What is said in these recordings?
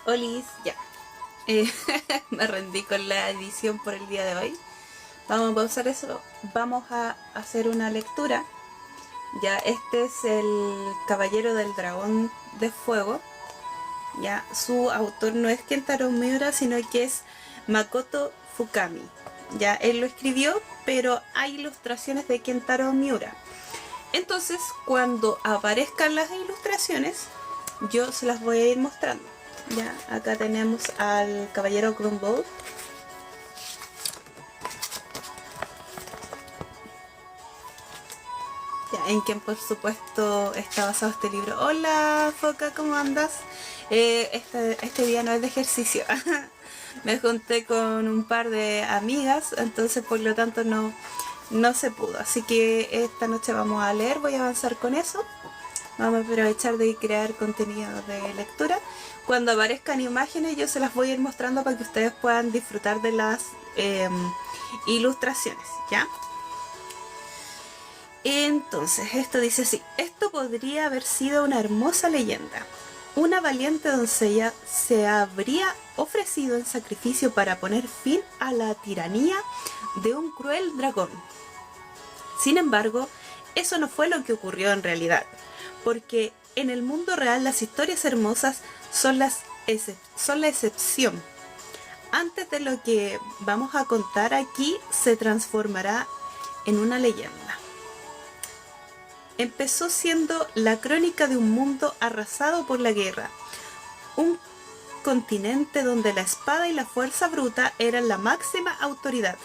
Olis, ya. Eh, Me rendí con la edición por el día de hoy. Vamos a pausar eso. Vamos a hacer una lectura. Ya, este es el Caballero del Dragón de Fuego. Ya, su autor no es Kentaro Miura, sino que es Makoto Fukami. Ya, él lo escribió, pero hay ilustraciones de Kentaro Miura. Entonces, cuando aparezcan las ilustraciones, yo se las voy a ir mostrando. Ya, acá tenemos al Caballero Grumble. Ya, en quien por supuesto está basado este libro. Hola Foca, ¿cómo andas? Este día no es de ejercicio. Me junté con un par de amigas, entonces por lo tanto no se pudo. Así que esta noche vamos a leer, voy a avanzar con eso. Vamos a aprovechar de crear contenido de lectura. Cuando aparezcan imágenes yo se las voy a ir mostrando para que ustedes puedan disfrutar de las ilustraciones, ¿ya? Entonces, esto dice así: esto podría haber sido una hermosa leyenda. Una valiente doncella se habría ofrecido en sacrificio para poner fin a la tiranía de un cruel dragón. Sin embargo, eso no fue lo que ocurrió en realidad, porque en el mundo real las historias hermosas son la excepción. Antes de lo que vamos a contar aquí se transformará en una leyenda. Empezó siendo la crónica de un mundo arrasado por la guerra, un continente donde la espada y la fuerza bruta eran la máxima autoridad,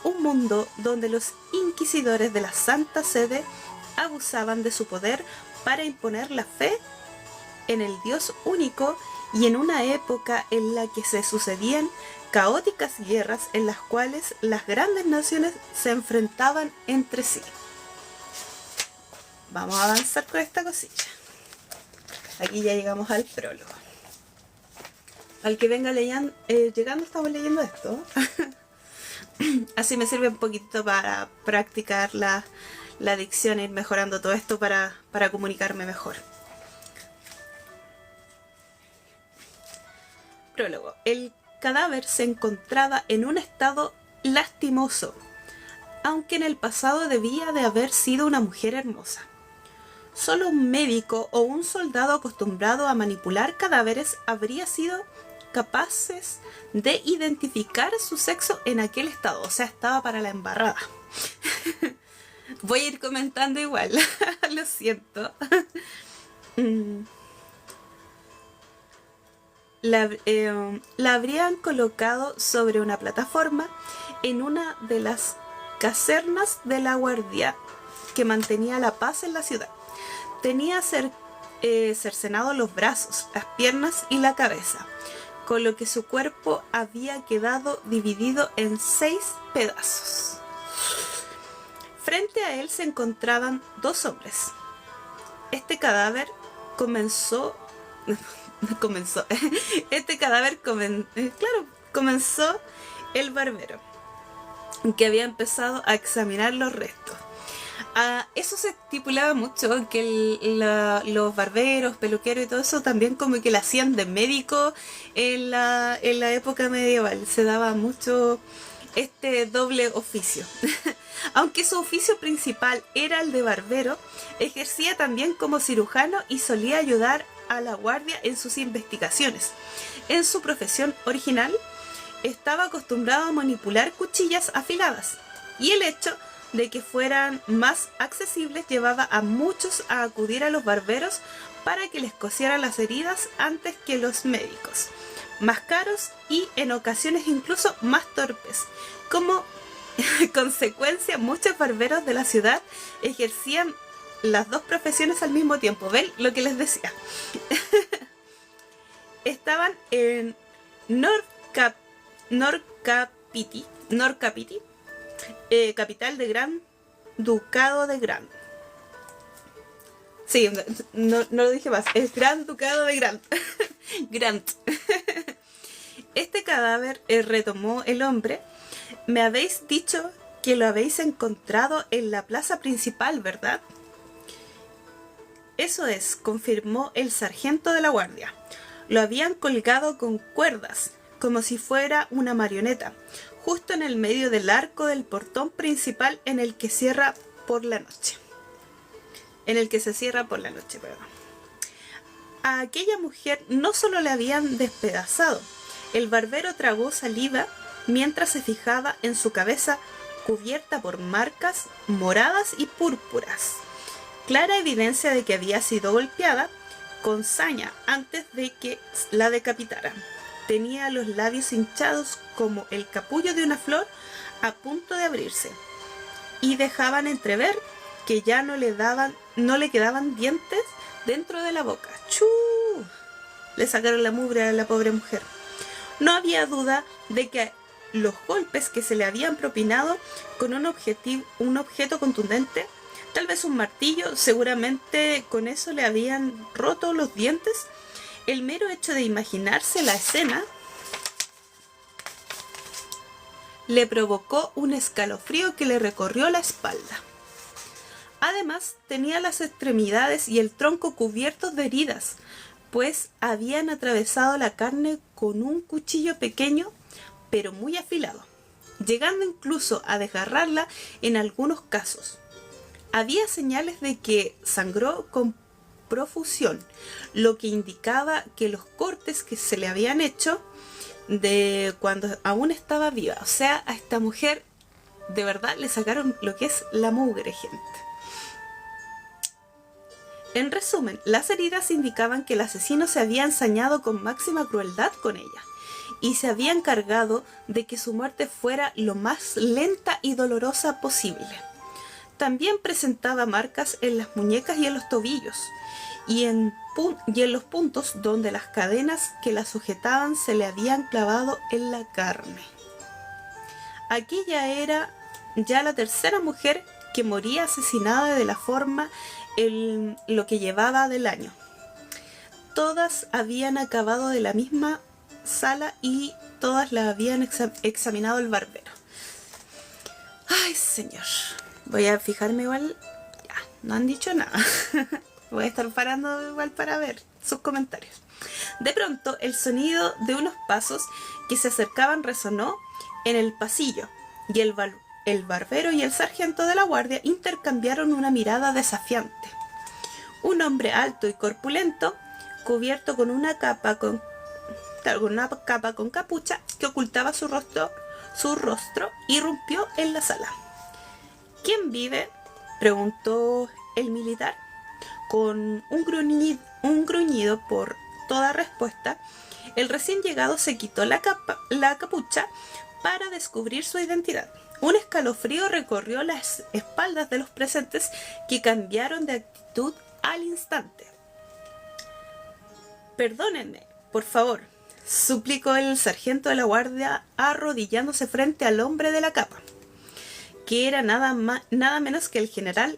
un mundo donde los inquisidores de la Santa Sede abusaban de su poder para imponer la fe en el Dios único, y en una época en la que se sucedían caóticas guerras en las cuales las grandes naciones se enfrentaban entre sí. Vamos a avanzar con esta cosilla. Aquí ya llegamos al prólogo. Al que venga leyendo, llegando estamos leyendo esto. Así me sirve un poquito para practicar la dicción e ir mejorando todo esto para comunicarme mejor. Prólogo. El cadáver se encontraba en un estado lastimoso, aunque en el pasado debía de haber sido una mujer hermosa. Solo un médico o un soldado acostumbrado a manipular cadáveres habría sido capaces de identificar su sexo en aquel estado. O sea, estaba para la embarrada. Voy a ir comentando igual. Lo siento. La habrían colocado sobre una plataforma en una de las casernas de la guardia que mantenía la paz en la ciudad. Tenía cercenados los brazos, las piernas y la cabeza, con lo que su cuerpo había quedado dividido en 6 pedazos. Frente a él se encontraban 2 hombres. Este cadáver comenzó el barbero, que había empezado a examinar los restos. Eso se estipulaba mucho, que los barberos, peluqueros y todo eso también como que lo hacían de médico en la época medieval. Se daba mucho este doble oficio. Aunque su oficio principal era el de barbero, ejercía también como cirujano y solía ayudar a la guardia en sus investigaciones. En su profesión original estaba acostumbrado a manipular cuchillas afiladas, y el hecho de que fueran más accesibles llevaba a muchos a acudir a los barberos para que les cosieran las heridas antes que los médicos, más caros y en ocasiones incluso más torpes. Como consecuencia, muchos barberos de la ciudad ejercían las 2 profesiones al mismo tiempo. ¿Ven lo que les decía? Estaban en Norrcapiti, capital de Gran Ducado de Gran. Sí, no lo dije más, es Gran Ducado de Grant. Grant. Este cadáver, retomó el hombre, me habéis dicho que lo habéis encontrado en la plaza principal, ¿verdad? Eso es, confirmó el sargento de la guardia. lo habían colgado con cuerdas, como si fuera una marioneta, justo en el medio del arco del portón principal en el que cierra por la noche. En el que se cierra por la noche, perdón. A aquella mujer no solo le habían despedazado, el barbero tragó saliva mientras se fijaba en su cabeza cubierta por marcas moradas y púrpuras, clara evidencia de que había sido golpeada con saña antes de que la decapitaran. Tenía los labios hinchados como el capullo de una flor a punto de abrirse, y dejaban entrever que ya no le quedaban dientes dentro de la boca. ¡Chú! Le sacaron la mugre a la pobre mujer. No había duda de que los golpes que se le habían propinado con un objeto contundente, tal vez un martillo, seguramente con eso le habían roto los dientes. El mero hecho de imaginarse la escena le provocó un escalofrío que le recorrió la espalda. Además, tenía las extremidades y el tronco cubiertos de heridas, pues habían atravesado la carne con un cuchillo pequeño, pero muy afilado, llegando incluso a desgarrarla en algunos casos. Había señales de que sangró con profusión, lo que indicaba que los cortes que se le habían hecho de cuando aún estaba viva. O sea, a esta mujer de verdad le sacaron lo que es la mugre, gente. En resumen, las heridas indicaban que el asesino se había ensañado con máxima crueldad con ella y se había encargado de que su muerte fuera lo más lenta y dolorosa posible. También presentaba marcas en las muñecas y en los tobillos, y en los puntos donde las cadenas que la sujetaban se le habían clavado en la carne. Aquella era ya la tercera mujer que moría asesinada de la forma en lo que llevaba del año. Todas habían acabado de la misma sala y todas la habían examinado el barbero. Ay, señor. Voy a fijarme igual. Ya, no han dicho nada. Voy a estar parando igual para ver sus comentarios. De pronto, el sonido de unos pasos que se acercaban resonó en el pasillo y el barbero y el sargento de la guardia intercambiaron una mirada desafiante. Un hombre alto y corpulento, cubierto con una capa con capucha que ocultaba su rostro, irrumpió en la sala. ¿Quién vive?, preguntó el militar, con un gruñido por toda respuesta. El recién llegado se quitó la capucha para descubrir su identidad. Un escalofrío recorrió las espaldas de los presentes, que cambiaron de actitud al instante. Perdónenme, por favor, suplicó el sargento de la guardia, arrodillándose frente al hombre de la capa, que era nada menos que el general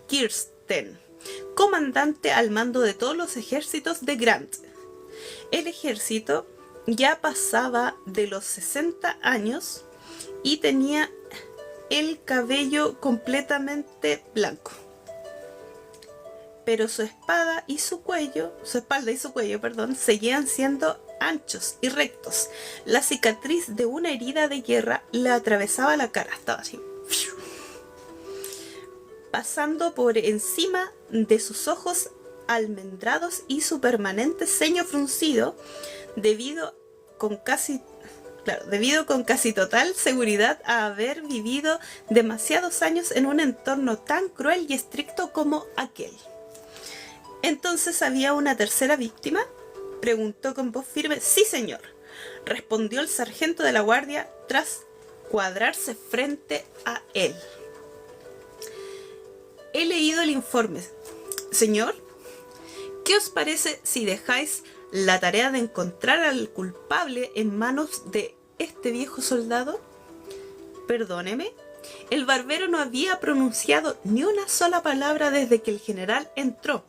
Kirsten, comandante al mando de todos los ejércitos de Grant. El ejército ya pasaba de los 60 años y tenía el cabello completamente blanco. Pero su espalda y su cuello, seguían siendo anchos y rectos. La cicatriz de una herida de guerra le atravesaba la cara, estaba así, pasando por encima de sus ojos almendrados y su permanente ceño fruncido, debido con casi total seguridad a haber vivido demasiados años en un entorno tan cruel y estricto como aquel. ¿Entonces había una tercera víctima?, preguntó con voz firme. Sí, señor, respondió el sargento de la guardia tras cuadrarse frente a él. He leído el informe, señor. ¿Qué os parece si dejáis la tarea de encontrar al culpable en manos de este viejo soldado? Perdóneme, el barbero no había pronunciado ni una sola palabra desde que el general entró,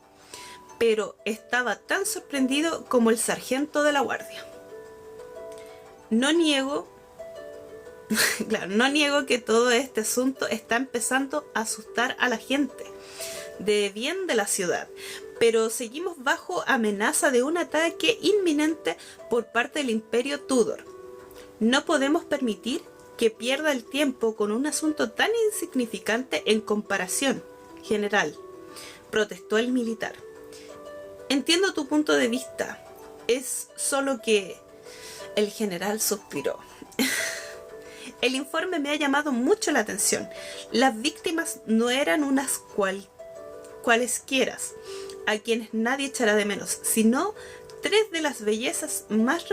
pero estaba tan sorprendido como el sargento de la guardia. No niego que todo este asunto está empezando a asustar a la gente de bien de la ciudad, pero seguimos bajo amenaza de un ataque inminente por parte del Imperio Tudor. No podemos permitir que pierda el tiempo con un asunto tan insignificante en comparación, general, protestó el militar. Entiendo tu punto de vista, es solo que... El general suspiró. El informe me ha llamado mucho la atención. Las víctimas no eran unas cualesquiera, a quienes nadie echará de menos, sino 3 de las bellezas más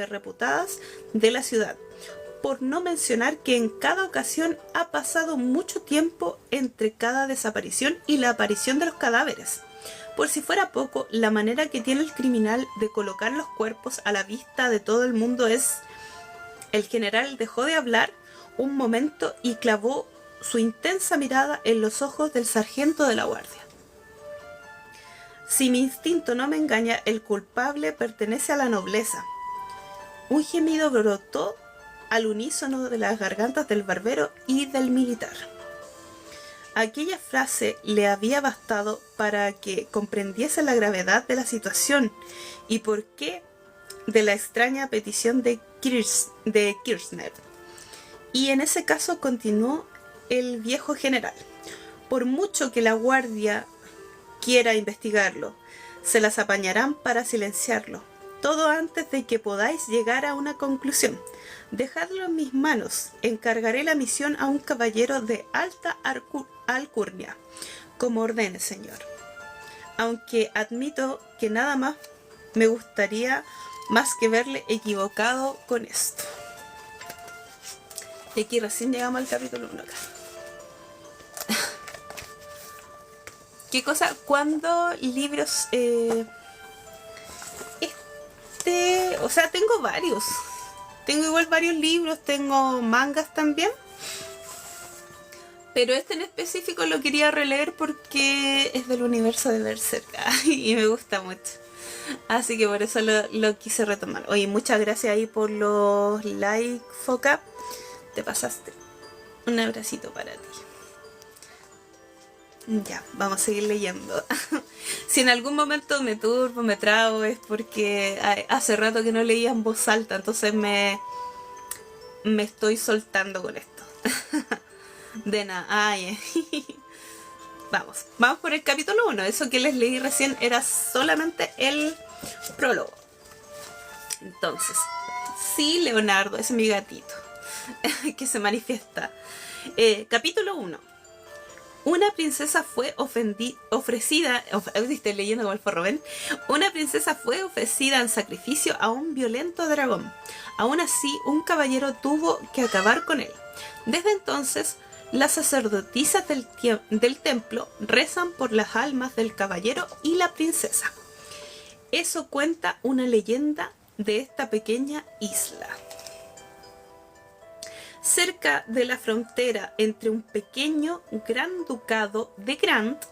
reputadas de la ciudad. Por no mencionar que en cada ocasión ha pasado mucho tiempo entre cada desaparición y la aparición de los cadáveres. Por si fuera poco, la manera que tiene el criminal de colocar los cuerpos a la vista de todo el mundo es... El general dejó de hablar un momento y clavó su intensa mirada en los ojos del sargento de la guardia. Si mi instinto no me engaña, el culpable pertenece a la nobleza. Un gemido brotó al unísono de las gargantas del barbero y del militar. Aquella frase le había bastado para que comprendiese la gravedad de la situación y por qué de la extraña petición de Kirchner. Y en ese caso continuó el viejo general. Por mucho que la guardia quiera investigarlo, se las apañarán para silenciarlo. Todo antes de que podáis llegar a una conclusión. Dejadlo en mis manos. Encargaré la misión a un caballero de alta alcurnia, como ordene, señor. Aunque admito que nada más me gustaría más que verle equivocado con esto. Y aquí recién llegamos al capítulo 1 acá. ¿Qué cosa? ¿Cuándo libros? O sea, tengo varios. Tengo igual varios libros, tengo mangas también. Pero este en específico lo quería releer porque es del universo de Berserk y me gusta mucho. Así que por eso lo quise retomar. Oye, muchas gracias ahí por los likes, Foca. Te pasaste. Un abracito para ti. Ya, vamos a seguir leyendo. Si en algún momento me turbo, me trabo, es porque hace rato que no leía en voz alta, entonces me estoy soltando con esto. De nada. Ay. Vamos por el capítulo 1. Eso que les leí recién era solamente el prólogo. Entonces, sí, Leonardo, ese es mi gatito que se manifiesta. Capítulo 1. Una princesa fue ofrecida, estoy leyendo como el forro, ¿ven? Una princesa fue ofrecida en sacrificio a un violento dragón. Aún así, un caballero tuvo que acabar con él. Desde entonces, las sacerdotisas del templo rezan por las almas del caballero y la princesa. Eso cuenta una leyenda de esta pequeña isla. Cerca de la frontera entre un pequeño gran ducado de Grant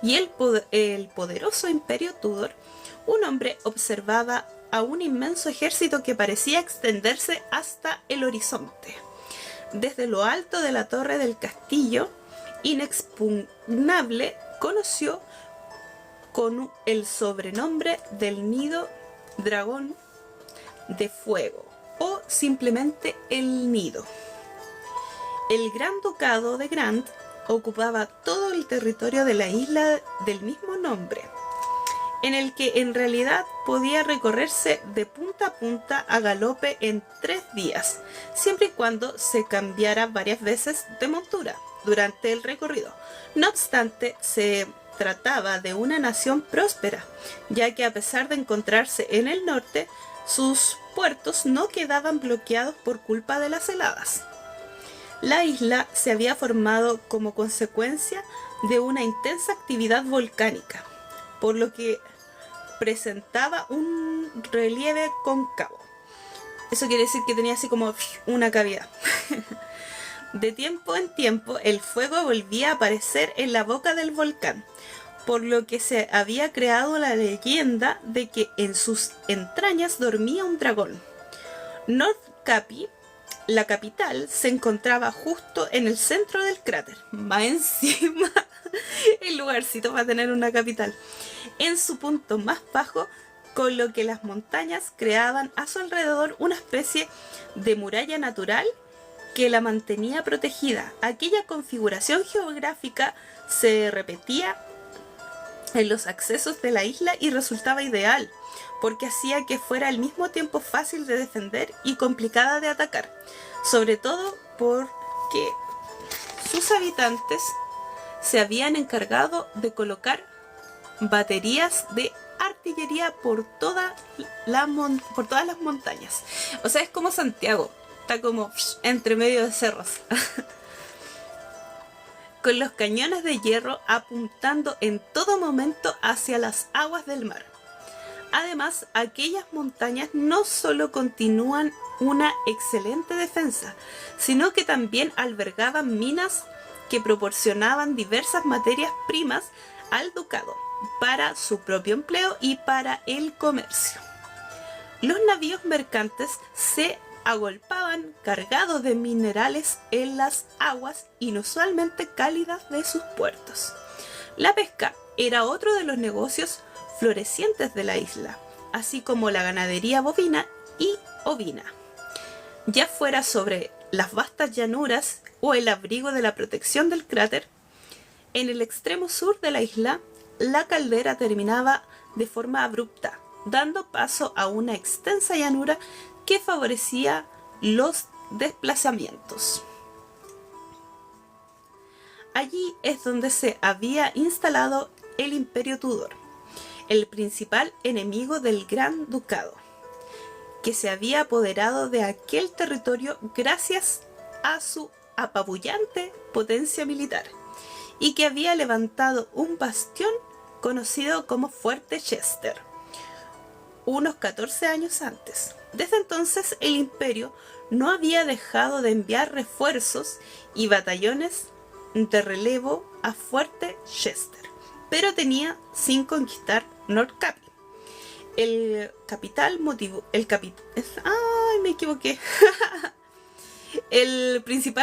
y el poderoso imperio Tudor, un hombre observaba a un inmenso ejército que parecía extenderse hasta el horizonte. Desde lo alto de la torre del castillo, inexpugnable, conoció con el sobrenombre del Nido Dragón de Fuego, o simplemente el Nido. El Gran Ducado de Grant ocupaba todo el territorio de la isla del mismo nombre, en el que en realidad podía recorrerse de punta a punta a galope en 3 días, siempre y cuando se cambiara varias veces de montura durante el recorrido. No obstante, se trataba de una nación próspera, ya que a pesar de encontrarse en el norte, sus puertos no quedaban bloqueados por culpa de las heladas. La isla se había formado como consecuencia de una intensa actividad volcánica, por lo que presentaba un relieve cóncavo. Eso quiere decir que tenía así como una cavidad. De tiempo en tiempo, el fuego volvía a aparecer en la boca del volcán, por lo que se había creado la leyenda de que en sus entrañas dormía un dragón. North Capi, la capital, se encontraba justo en el centro del cráter. Más encima, el lugarcito para tener una capital. En su punto más bajo, con lo que las montañas creaban a su alrededor una especie de muralla natural que la mantenía protegida. Aquella configuración geográfica se repetía en los accesos de la isla y resultaba ideal, porque hacía que fuera al mismo tiempo fácil de defender y complicada de atacar, sobre todo porque sus habitantes se habían encargado de colocar baterías de artillería por todas las montañas. O sea, es como Santiago, está como entre medio de cerros. Con los cañones de hierro apuntando en todo momento hacia las aguas del mar. Además, aquellas montañas no solo continúan una excelente defensa, sino que también albergaban minas que proporcionaban diversas materias primas al ducado para su propio empleo y para el comercio. Los navíos mercantes se agolpaban cargados de minerales en las aguas inusualmente cálidas de sus puertos. La pesca era otro de los negocios florecientes de la isla, así como la ganadería bovina y ovina, ya fuera sobre las vastas llanuras o el abrigo de la protección del cráter. En el extremo sur de la isla, la caldera terminaba de forma abrupta, dando paso a una extensa llanura que favorecía los desplazamientos. Allí es donde se había instalado el Imperio Tudor, el principal enemigo del Gran Ducado, que se había apoderado de aquel territorio gracias a su apabullante potencia militar, y que había levantado un bastión conocido como Fuerte Chester, unos 14 años antes. Desde entonces el imperio no había dejado de enviar refuerzos y batallones de relevo a Fuerte Chester, pero tenía sin conquistar North Capi. El principal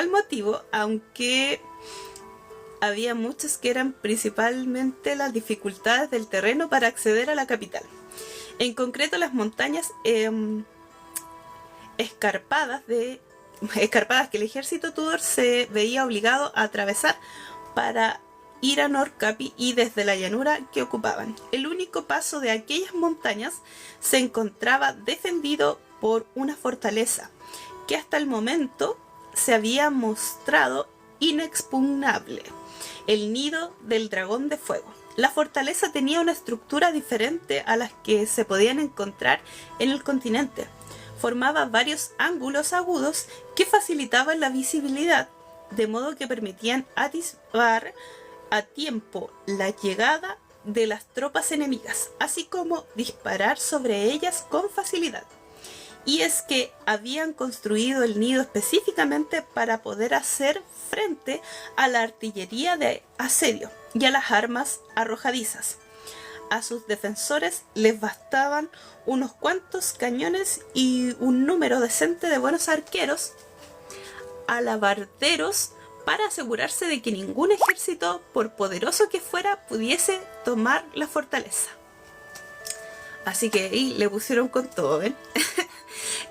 motivo, aunque había muchos que eran principalmente las dificultades del terreno para acceder a la capital. En concreto, las montañas escarpadas que el ejército Tudor se veía obligado a atravesar para ir a North Capi, y desde la llanura que ocupaban. El único paso de aquellas montañas se encontraba defendido por una fortaleza que hasta el momento se había mostrado inexpugnable: el nido del dragón de fuego. La fortaleza tenía una estructura diferente a las que se podían encontrar en el continente. Formaba varios ángulos agudos que facilitaban la visibilidad, de modo que permitían atisbar a tiempo la llegada de las tropas enemigas, así como disparar sobre ellas con facilidad. Y es que habían construido el nido específicamente para poder hacer frente a la artillería de asedio y a las armas arrojadizas. A sus defensores les bastaban unos cuantos cañones y un número decente de buenos arqueros alabarderos para asegurarse de que ningún ejército, por poderoso que fuera, pudiese tomar la fortaleza. Así que ahí le pusieron con todo, ¿ven?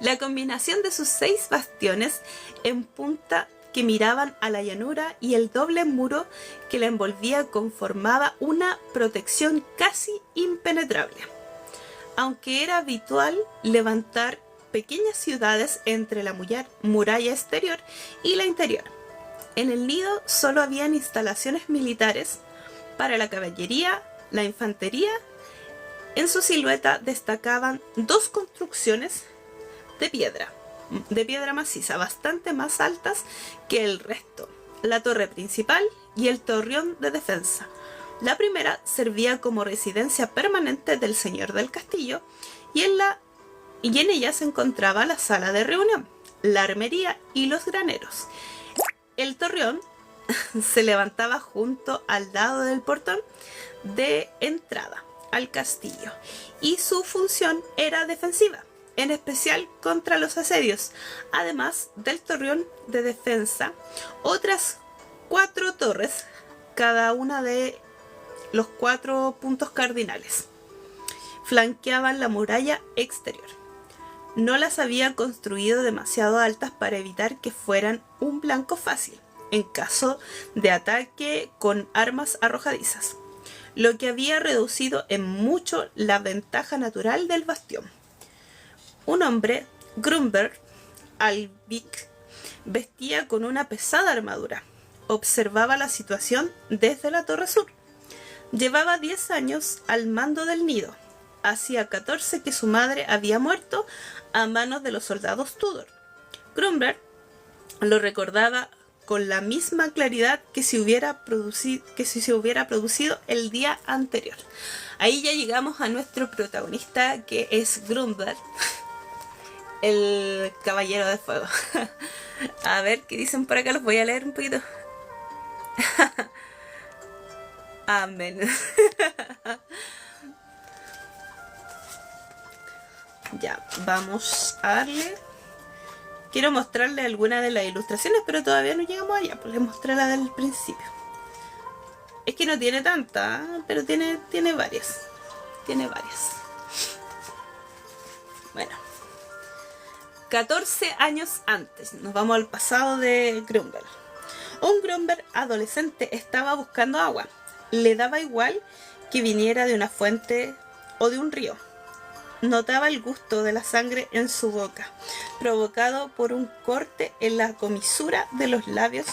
La combinación de sus 6 bastiones en punta que miraban a la llanura y el doble muro que la envolvía conformaba una protección casi impenetrable. Aunque era habitual levantar pequeñas ciudades entre la muralla exterior y la interior. En el nido solo habían instalaciones militares para la caballería, la infantería. En su silueta destacaban 2 construcciones de piedra maciza, bastante más altas que el resto: la torre principal y el torreón de defensa. La primera servía como residencia permanente del señor del castillo, y en ella se encontraba la sala de reunión, la armería y los graneros. El torreón se levantaba junto al lado del portón de entrada al castillo, y su función era defensiva, en especial contra los asedios. Además del torreón de defensa, otras 4 torres cada una de los 4 puntos cardinales. Flanqueaban la muralla exterior. No las había construido demasiado altas para evitar que fueran un blanco fácil en caso de ataque con armas arrojadizas, lo que había reducido en mucho la ventaja natural del bastión. Un hombre, Grunberg Alvik, vestía con una pesada armadura. Observaba la situación desde la torre sur. Llevaba 10 años al mando del nido. Hacía 14 que su madre había muerto a manos de los soldados Tudor. Grunberg lo recordaba con la misma claridad que si se hubiera producido el día anterior. Ahí ya llegamos a nuestro protagonista, que es Grunberg, el caballero de fuego. A ver qué dicen por acá, los voy a leer un poquito. Amén. Ya, vamos a darle. Quiero mostrarle algunas de las ilustraciones, pero todavía no llegamos allá, pues les mostré la del principio. Es que no tiene tanta, pero tiene varias. Tiene varias. Bueno. 14 años antes, nos vamos al pasado de Grunberg. Un Grunberg adolescente estaba buscando agua. Le daba igual que viniera de una fuente o de un río. Notaba el gusto de la sangre en su boca, provocado por un corte en la comisura de los labios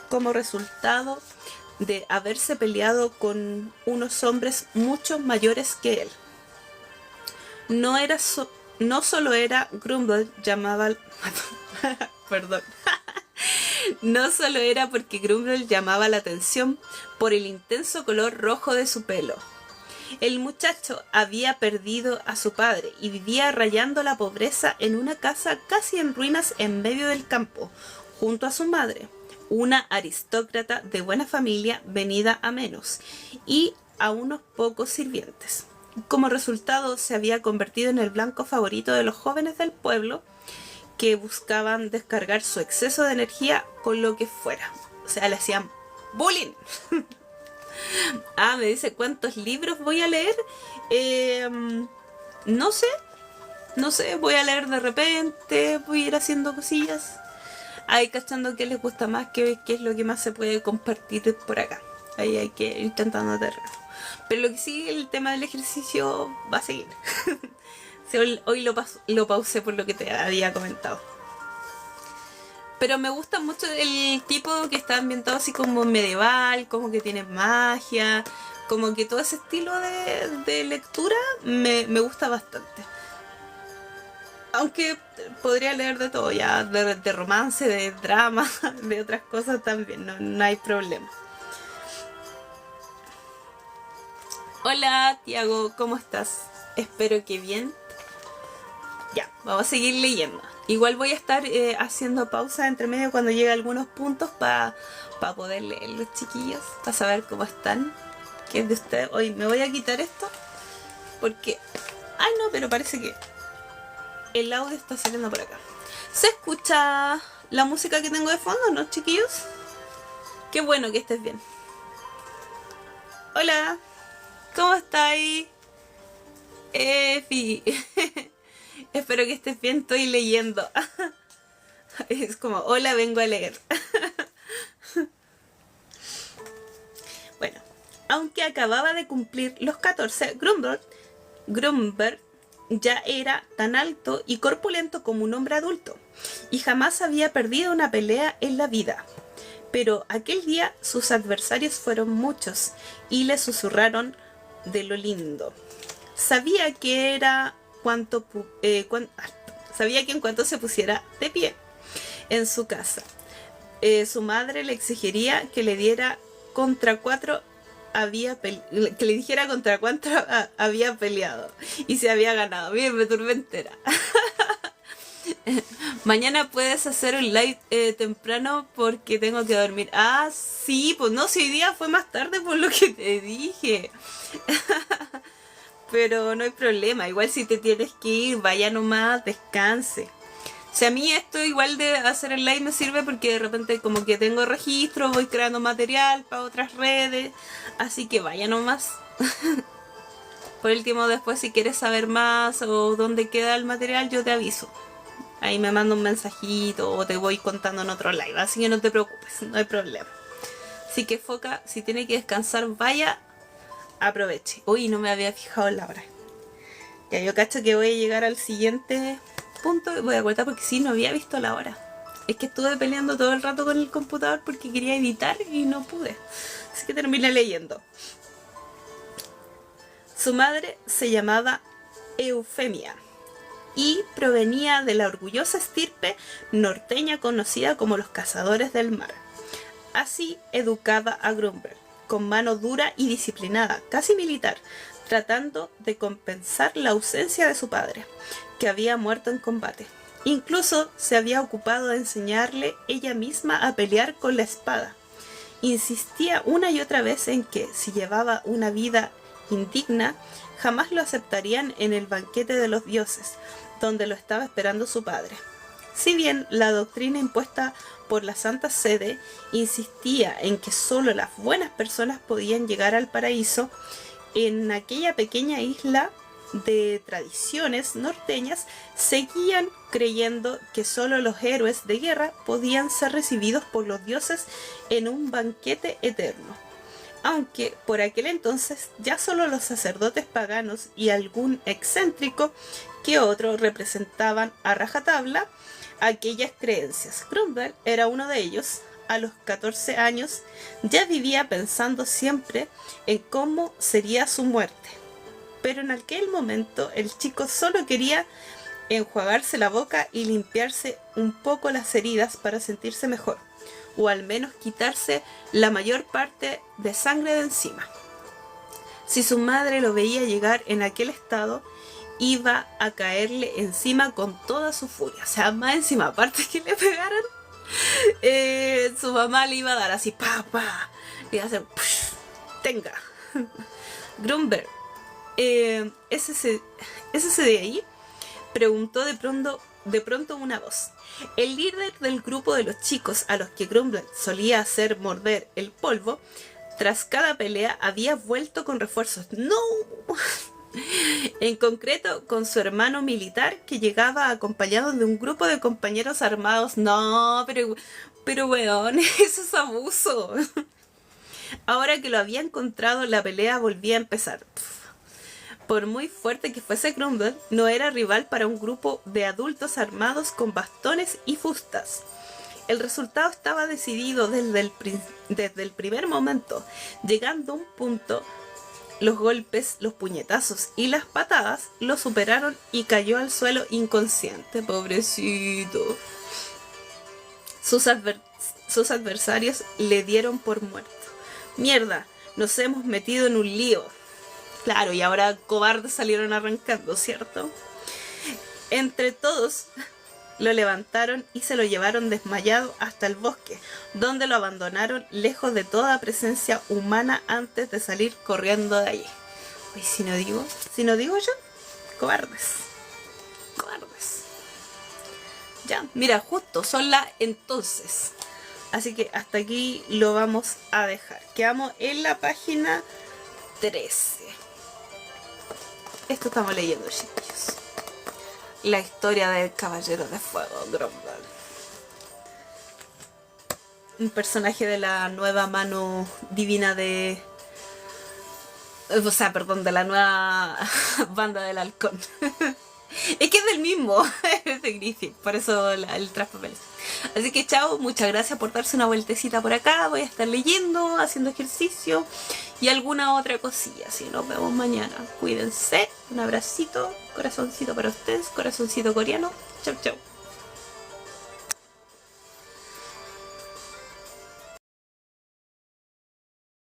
como resultado de haberse peleado con unos hombres mucho mayores que él. No solo era Grunberg llamaba perdón. No solo era porque Grunberg llamaba la atención por el intenso color rojo de su pelo. El muchacho había perdido a su padre y vivía rayando la pobreza en una casa casi en ruinas en medio del campo, junto a su madre, una aristócrata de buena familia venida a menos, y a unos pocos sirvientes. Como resultado, se había convertido en el blanco favorito de los jóvenes del pueblo, que buscaban descargar su exceso de energía con lo que fuera. O sea, le hacían bullying. Me dice cuántos libros voy a leer. No sé, voy a leer de repente, voy a ir haciendo cosillas. Ahí cachando qué les gusta más, qué es lo que más se puede compartir por acá. Ahí hay que ir intentando terreno. Pero lo que sí, el tema del ejercicio va a seguir. Hoy lo pausé por lo que te había comentado. Pero me gusta mucho el tipo que está ambientado así como medieval, como que tiene magia, como que todo ese estilo de lectura me gusta bastante. Aunque podría leer de todo, ya de romance, de drama, de otras cosas también, no hay problema. Hola Tiago, ¿cómo estás? Espero que bien. Ya, vamos a seguir leyendo. Igual voy a estar haciendo pausa entre medio cuando llegue a algunos puntos para poder leerlos, chiquillos, para saber cómo están. ¿Qué es de ustedes? Hoy me voy a quitar esto porque... Ay no, pero parece que el audio está saliendo por acá. ¿Se escucha la música que tengo de fondo, no, chiquillos? Qué bueno que estés bien. Hola, ¿cómo estáis? Efi. Espero que estés bien, estoy leyendo. Es como, hola, vengo a leer. Bueno, aunque acababa de cumplir los 14, Grunberg ya era tan alto y corpulento como un hombre adulto, y jamás había perdido una pelea en la vida. Pero aquel día sus adversarios fueron muchos y le susurraron de lo lindo. Sabía que en cuanto se pusiera de pie en su casa, su madre le exigiría que le diera contra cuatro que le dijera contra cuánto había peleado y se había ganado. Bien, me turbé entera. Mañana puedes hacer un live temprano porque tengo que dormir. Ah, sí, pues no, si hoy día fue más tarde por lo que te dije. Pero no hay problema, igual si te tienes que ir, vaya nomás, descanse. O sea, a mí esto igual de hacer el live me sirve porque de repente como que tengo registro, voy creando material para otras redes, así que vaya nomás. Por último, después si quieres saber más o dónde queda el material, yo te aviso. Ahí me mando un mensajito o te voy contando en otro live, así que no te preocupes, no hay problema. Así que Foca, si tiene que descansar, vaya, aproveche. Uy, no me había fijado en la hora. Ya, yo cacho que voy a llegar al siguiente punto, voy a cortar porque sí, no había visto la hora. Es que estuve peleando todo el rato con el computador porque quería editar y no pude. Así que terminé leyendo. Su madre se llamaba Eufemia y provenía de la orgullosa estirpe norteña conocida como los cazadores del mar. Así educaba a Grumble, con mano dura y disciplinada, casi militar, tratando de compensar la ausencia de su padre, que había muerto en combate. Incluso se había ocupado de enseñarle ella misma a pelear con la espada. Insistía una y otra vez en que, si llevaba una vida indigna, jamás lo aceptarían en el banquete de los dioses, donde lo estaba esperando su padre. Si bien la doctrina impuesta por la Santa Sede insistía en que solo las buenas personas podían llegar al paraíso, en aquella pequeña isla de tradiciones norteñas seguían creyendo que solo los héroes de guerra podían ser recibidos por los dioses en un banquete eterno. Aunque por aquel entonces ya solo los sacerdotes paganos y algún excéntrico que otro representaban a rajatabla aquellas creencias. Grumble era uno de ellos. A los 14 años ya vivía pensando siempre en cómo sería su muerte. Pero en aquel momento el chico solo quería enjuagarse la boca y limpiarse un poco las heridas para sentirse mejor, o al menos quitarse la mayor parte de sangre de encima. Si su madre lo veía llegar en aquel estado, iba a caerle encima con toda su furia. O sea, más encima, aparte que le pegaran, su mamá le iba a dar así, pa, pa, le iba a hacer, psh, tenga. Grumble, ese de ahí, preguntó de pronto una voz. El líder del grupo de los chicos a los que Grumble solía hacer morder el polvo, tras cada pelea había vuelto con refuerzos. ¡No! En concreto con su hermano militar, que llegaba acompañado de un grupo de compañeros armados. No, pero weón, eso es abuso. Ahora que lo había encontrado, la pelea volvía a empezar. Por muy fuerte que fuese Grumble, no era rival para un grupo de adultos armados con bastones y fustas. El resultado estaba decidido desde el primer momento, llegando a un punto. Los golpes, los puñetazos y las patadas lo superaron y cayó al suelo inconsciente. Pobrecito. Sus adversarios le dieron por muerto. Mierda, nos hemos metido en un lío. Claro, y ahora cobardes salieron arrancando, ¿cierto? Entre todos lo levantaron y se lo llevaron desmayado hasta el bosque, donde lo abandonaron lejos de toda presencia humana antes de salir corriendo de allí. Uy, si no digo yo, cobardes. Cobardes. Ya, mira, justo son las entonces. Así que hasta aquí lo vamos a dejar. Quedamos en la página 13. Esto estamos leyendo, chiquillos. La historia del Caballero de Fuego, Grumble. Un personaje de la nueva mano divina de... O sea, perdón, de la nueva banda del halcón. Es que es del mismo, es de Griffith, por eso el traspapel. Así que chao, muchas gracias por darse una vueltecita por acá. Voy a estar leyendo, haciendo ejercicio y alguna otra cosilla. Así nos vemos mañana. Cuídense, un abracito, corazoncito para ustedes, corazoncito coreano. Chau, chau.